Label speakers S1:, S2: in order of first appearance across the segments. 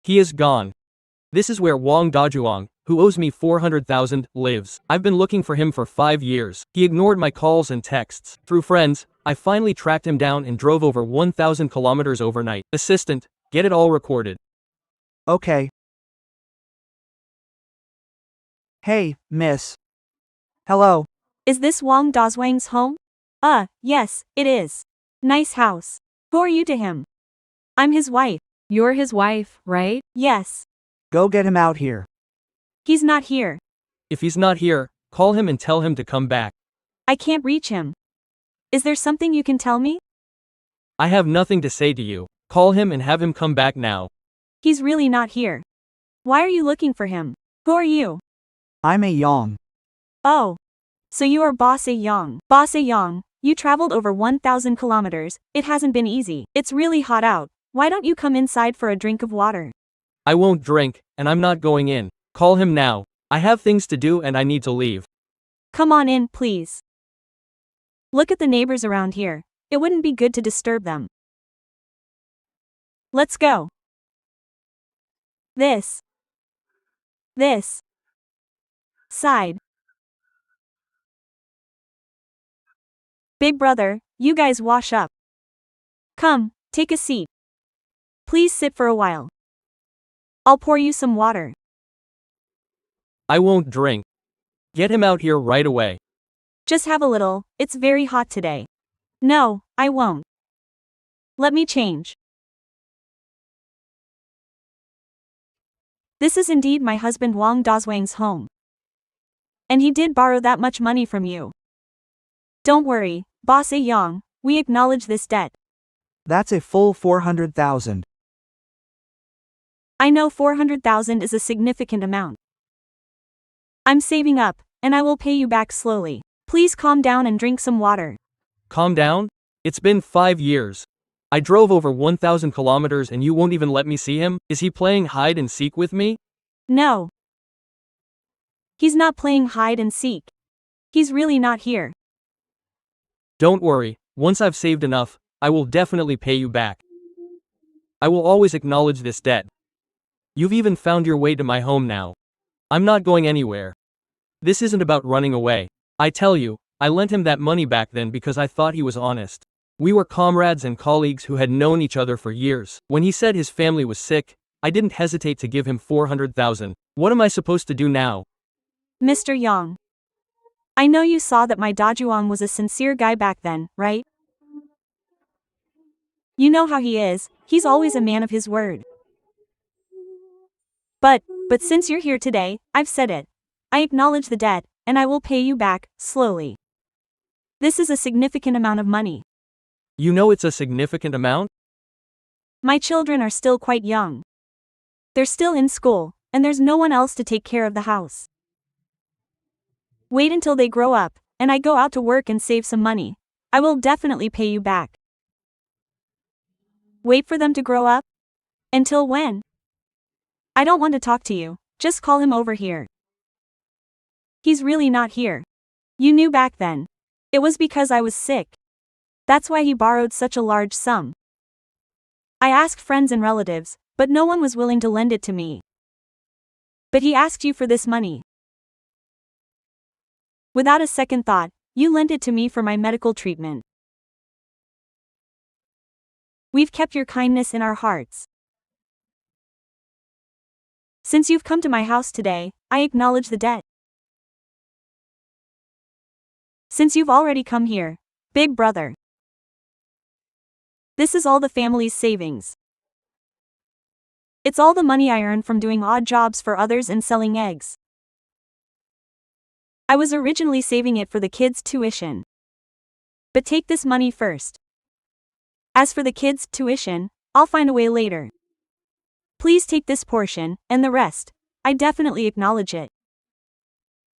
S1: He is gone. This is where Wang Dajuang, who owes me 400,000, lives. I've been looking for him for 5 years. He ignored my calls and texts. Through friends, I finally tracked him down and drove over 1,000 kilometers overnight. Assistant, get it all recorded.
S2: Okay. Hey, miss. Hello.
S3: Is this Wang Dazwang's home? Yes, it is. Nice house. Who are you to him? I'm his wife.
S4: You're his wife, right?
S3: Yes.
S2: Go get him out here.
S3: He's not here.
S1: If he's not here, call him and tell him to come back.
S3: I can't reach him. Is there something you can tell me?
S1: I have nothing to say to you. Call him and have him come back now.
S3: He's really not here. Why are you looking for him? Who are you?
S2: I'm a Yang.
S3: Oh. So you are Boss A Yang. Boss A Yang, you traveled over 1,000 kilometers. It hasn't been easy. It's really hot out. Why don't you come inside for a drink of water?
S1: I won't drink, and I'm not going in. Call him now. I have things to do and I need to leave.
S3: Come on in, please. Look at the neighbors around here. It wouldn't be good to disturb them. Let's go. This side. Big brother, you guys wash up. Come, take a seat. Please sit for a while. I'll pour you some water.
S1: I won't drink. Get him out here right away.
S3: Just have a little, it's very hot today. No, I won't. Let me change. This is indeed my husband Wang Dazwang's home. And he did borrow that much money from you. Don't worry, Boss A Yang, we acknowledge this debt.
S2: That's a full 400,000.
S3: I know 400,000 is a significant amount. I'm saving up, and I will pay you back slowly. Please calm down and drink some water.
S1: Calm down? It's been 5 years. I drove over 1,000 kilometers and you won't even let me see him? Is he playing hide and seek with me?
S3: No. He's not playing hide and seek. He's really not here.
S1: Don't worry, once I've saved enough, I will definitely pay you back. I will always acknowledge this debt. You've even found your way to my home now. I'm not going anywhere. This isn't about running away. I tell you, I lent him that money back then because I thought he was honest. We were comrades and colleagues who had known each other for years. When he said his family was sick, I didn't hesitate to give him 400,000. What am I supposed to do now?
S3: Mr. Yang. I know you saw that my Dajuang was a sincere guy back then, right? You know how he is, he's always a man of his word. But since you're here today, I've said it. I acknowledge the debt, and I will pay you back, slowly. This is a significant amount of money.
S1: You know it's a significant amount?
S3: My children are still quite young. They're still in school, and there's no one else to take care of the house. Wait until they grow up, and I go out to work and save some money. I will definitely pay you back. Wait for them to grow up? Until when? I don't want to talk to you, just call him over here. He's really not here. You knew back then. It was because I was sick. That's why he borrowed such a large sum. I asked friends and relatives, but no one was willing to lend it to me. But he asked you for this money. Without a second thought, you lent it to me for my medical treatment. We've kept your kindness in our hearts. Since you've come to my house today, I acknowledge the debt. Since you've already come here, big brother. This is all the family's savings. It's all the money I earned from doing odd jobs for others and selling eggs. I was originally saving it for the kids' tuition. But take this money first. As for the kids' tuition, I'll find a way later. Please take this portion, and the rest. I definitely acknowledge it.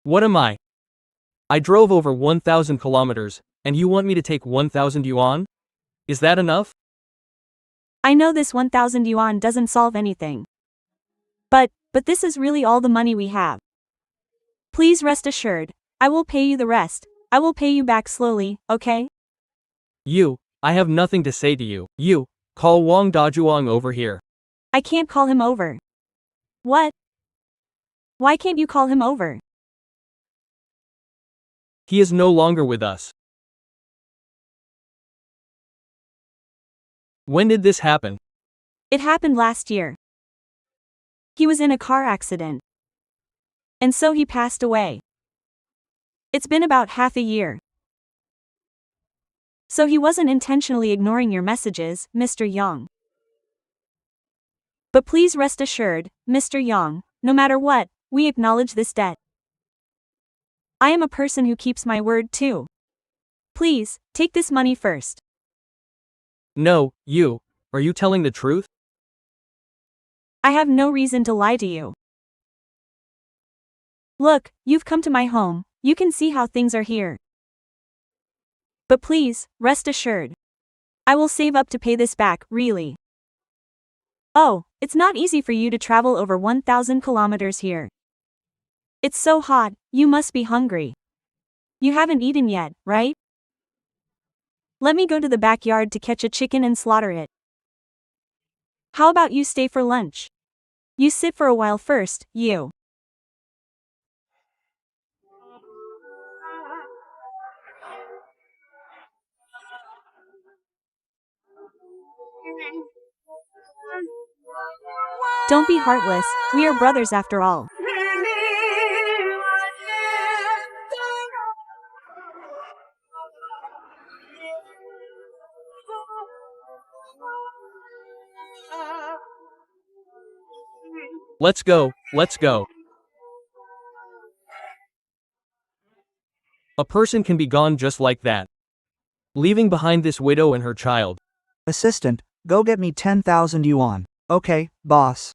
S1: What am I? I drove over 1,000 kilometers, and you want me to take 1,000 yuan? Is that enough?
S3: I know this 1,000 yuan doesn't solve anything. But this is really all the money we have. Please rest assured, I will pay you the rest. I will pay you back slowly, okay?
S1: I have nothing to say to you. Call Wang Dajuang over here.
S3: I can't call him over. What? Why can't you call him over?
S1: He is no longer with us. When did this happen?
S3: It happened last year. He was in a car accident. And so he passed away. It's been about half a year. So he wasn't intentionally ignoring your messages, Mr. Yang. But please rest assured, Mr. Yang, no matter what, we acknowledge this debt. I am a person who keeps my word too. Please, take this money first.
S1: No, are you telling the truth?
S3: I have no reason to lie to you. Look, you've come to my home, you can see how things are here. But please, rest assured. I will save up to pay this back, really. Oh, it's not easy for you to travel over 1,000 kilometers here. It's so hot, you must be hungry. You haven't eaten yet, right? Let me go to the backyard to catch a chicken and slaughter it. How about you stay for lunch? You sit for a while first, you. Don't be heartless, we are brothers after all.
S1: Let's go, let's go. A person can be gone just like that, leaving behind this widow and her child.
S2: Assistant, go get me 10,000 yuan. Okay, boss.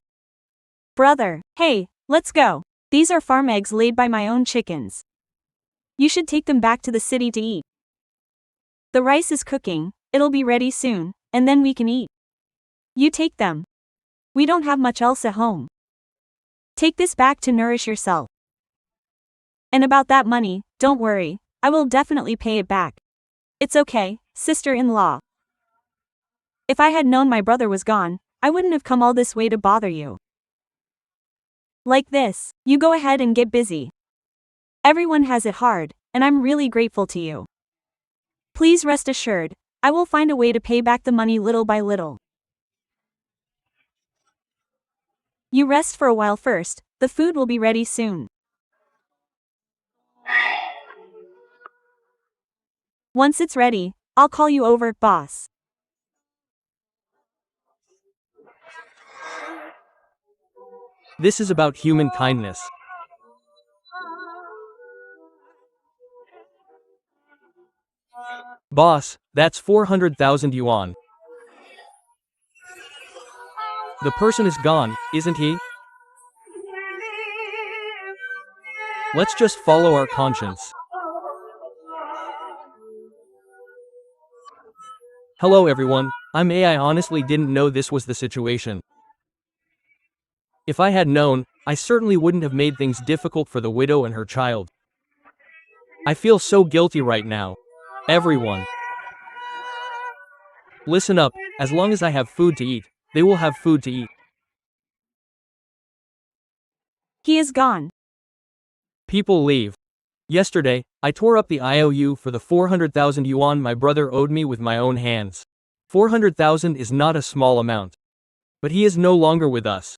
S3: Brother, hey, let's go. These are farm eggs laid by my own chickens. You should take them back to the city to eat. The rice is cooking, it'll be ready soon, and then we can eat. You take them. We don't have much else at home. Take this back to nourish yourself. And about that money, don't worry, I will definitely pay it back. It's okay, sister-in-law. If I had known my brother was gone, I wouldn't have come all this way to bother you. Like this, you go ahead and get busy. Everyone has it hard, and I'm really grateful to you. Please rest assured, I will find a way to pay back the money little by little. You rest for a while first, the food will be ready soon. Once it's ready, I'll call you over, boss.
S1: This is about human kindness. Boss, that's 400,000 yuan. The person is gone, isn't he? Let's just follow our conscience. Hello everyone, I'm A. I honestly didn't know this was the situation. If I had known, I certainly wouldn't have made things difficult for the widow and her child. I feel so guilty right now. Everyone, listen up, as long as I have food to eat, they will have food to eat.
S3: He is gone.
S1: People leave. Yesterday, I tore up the IOU for the 400,000 yuan my brother owed me with my own hands. 400,000 is not a small amount. But he is no longer with us,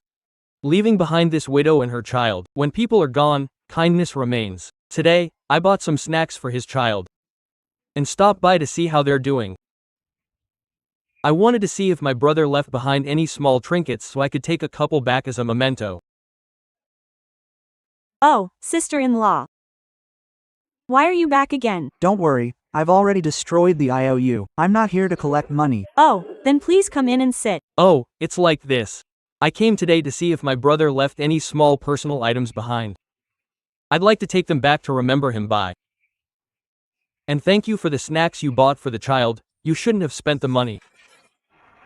S1: leaving behind this widow and her child. When people are gone, kindness remains. Today, I bought some snacks for his child and stopped by to see how they're doing. I wanted to see if my brother left behind any small trinkets so I could take a couple back as a memento.
S3: Oh, sister-in-law. Why are you back again?
S2: Don't worry, I've already destroyed the IOU. I'm not here to collect money.
S3: Oh, then please come in and sit.
S1: Oh, it's like this. I came today to see if my brother left any small personal items behind. I'd like to take them back to remember him by. And thank you for the snacks you bought for the child, you shouldn't have spent the money.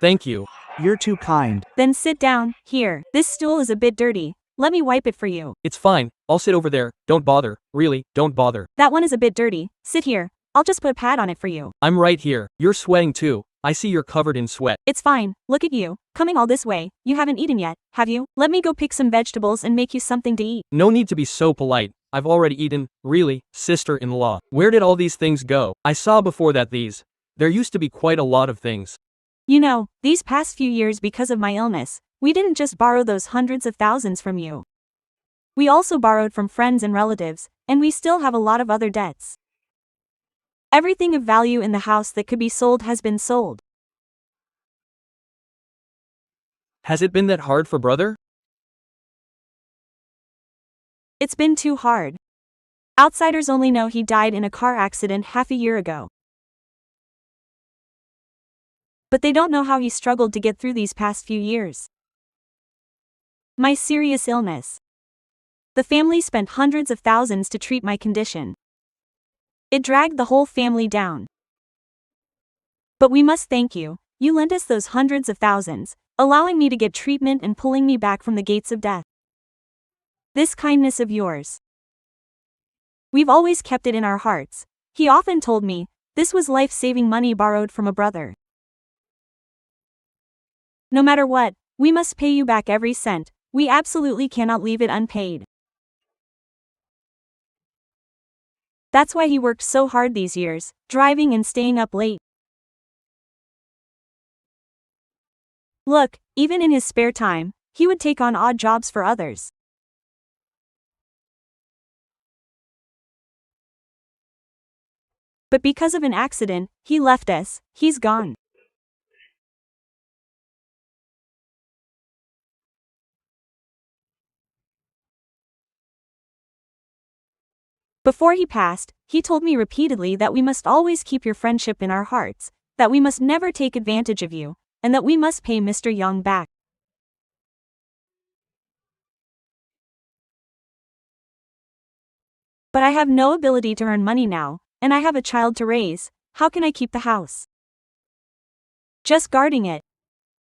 S1: Thank you.
S2: You're too kind.
S3: Then sit down, here, this stool is a bit dirty, let me wipe it for you.
S1: It's fine, I'll sit over there, don't bother, really, don't bother.
S3: That one is a bit dirty, sit here, I'll just put a pad on it for you.
S1: I'm right here, you're sweating too, I see you're covered in sweat.
S3: It's fine, look at you, Coming all this way, you haven't eaten yet, have you? Let me go pick some vegetables and make you something to eat.
S1: No need to be so polite. I've already eaten, really, sister-in-law. Where did all these things go? I saw before that there used to be quite a lot of things.
S3: You know, these past few years because of my illness, we didn't just borrow those hundreds of thousands from you. We also borrowed from friends and relatives, and we still have a lot of other debts. Everything of value in the house that could be sold has been sold.
S1: Has it been that hard for brother?
S3: It's been too hard. Outsiders only know he died in a car accident half a year ago. But they don't know how he struggled to get through these past few years. My serious illness. The family spent hundreds of thousands to treat my condition. It dragged the whole family down. But we must thank you. You lent us those hundreds of thousands, allowing me to get treatment and pulling me back from the gates of death. This kindness of yours. We've always kept it in our hearts. He often told me, this was life-saving money borrowed from a brother. No matter what, we must pay you back every cent. We absolutely cannot leave it unpaid. That's why he worked so hard these years, driving and staying up late. Look, even in his spare time, he would take on odd jobs for others. But because of an accident, he left us. He's gone. Before he passed, he told me repeatedly that we must always keep your friendship in our hearts, that we must never take advantage of you, and that we must pay Mr. Young back. But I have no ability to earn money now, and I have a child to raise. How can I keep the house? Just guarding it.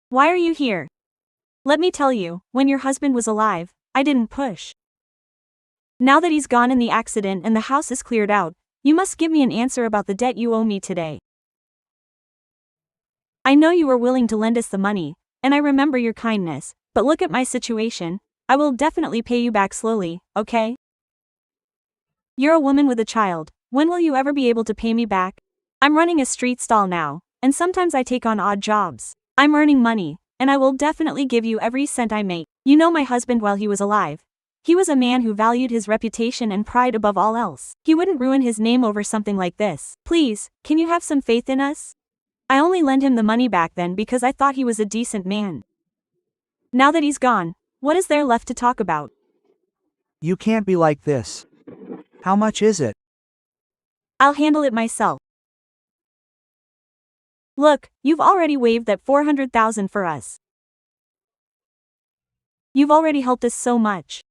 S3: Why are you here? Let me tell you, when your husband was alive, I didn't push. Now that he's gone in the accident and the house is cleared out, you must give me an answer about the debt you owe me today. I know you were willing to lend us the money, and I remember your kindness, but look at my situation. I will definitely pay you back slowly, okay? You're a woman with a child. When will you ever be able to pay me back? I'm running a street stall now, and sometimes I take on odd jobs. I'm earning money, and I will definitely give you every cent I make. You know my husband while he was alive. He was a man who valued his reputation and pride above all else. He wouldn't ruin his name over something like this. Please, can you have some faith in us? I only lent him the money back then because I thought he was a decent man. Now that he's gone, what is there left to talk about?
S2: You can't be like this. How much is it?
S3: I'll handle it myself. Look, you've already waived that 400,000 for us. You've already helped us so much.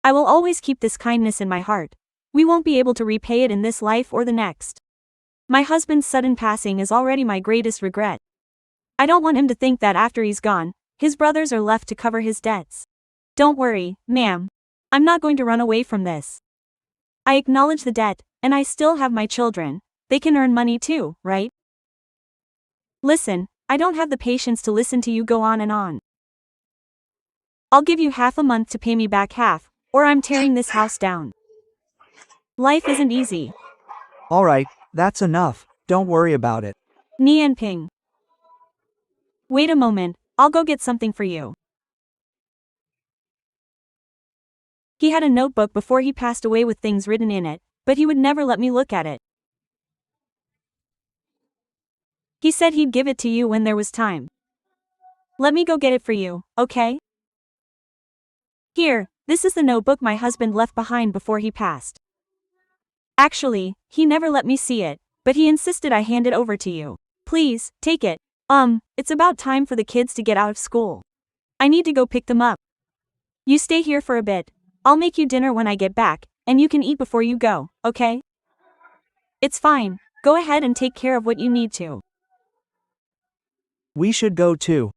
S3: I will always keep this kindness in my heart. We won't be able to repay it in this life or the next. My husband's sudden passing is already my greatest regret. I don't want him to think that after he's gone, his brothers are left to cover his debts. Don't worry, ma'am. I'm not going to run away from this. I acknowledge the debt, and I still have my children. They can earn money too, right? Listen, I don't have the patience to listen to you go on and on. I'll give you half a month to pay me back half, or I'm tearing this house down. Life isn't easy.
S2: Alright, that's enough. Don't worry about it.
S3: Nian Ping. Wait a moment, I'll go get something for you. He had a notebook before he passed away with things written in it, but he would never let me look at it. He said he'd give it to you when there was time. Let me go get it for you, okay? Here, this is the notebook my husband left behind before he passed. Actually, he never let me see it, but he insisted I hand it over to you. Please, take it. It's about time for the kids to get out of school. I need to go pick them up. You stay here for a bit. I'll make you dinner when I get back, and you can eat before you go, okay? It's fine. Go ahead and take care of what you need to.
S2: We should go too.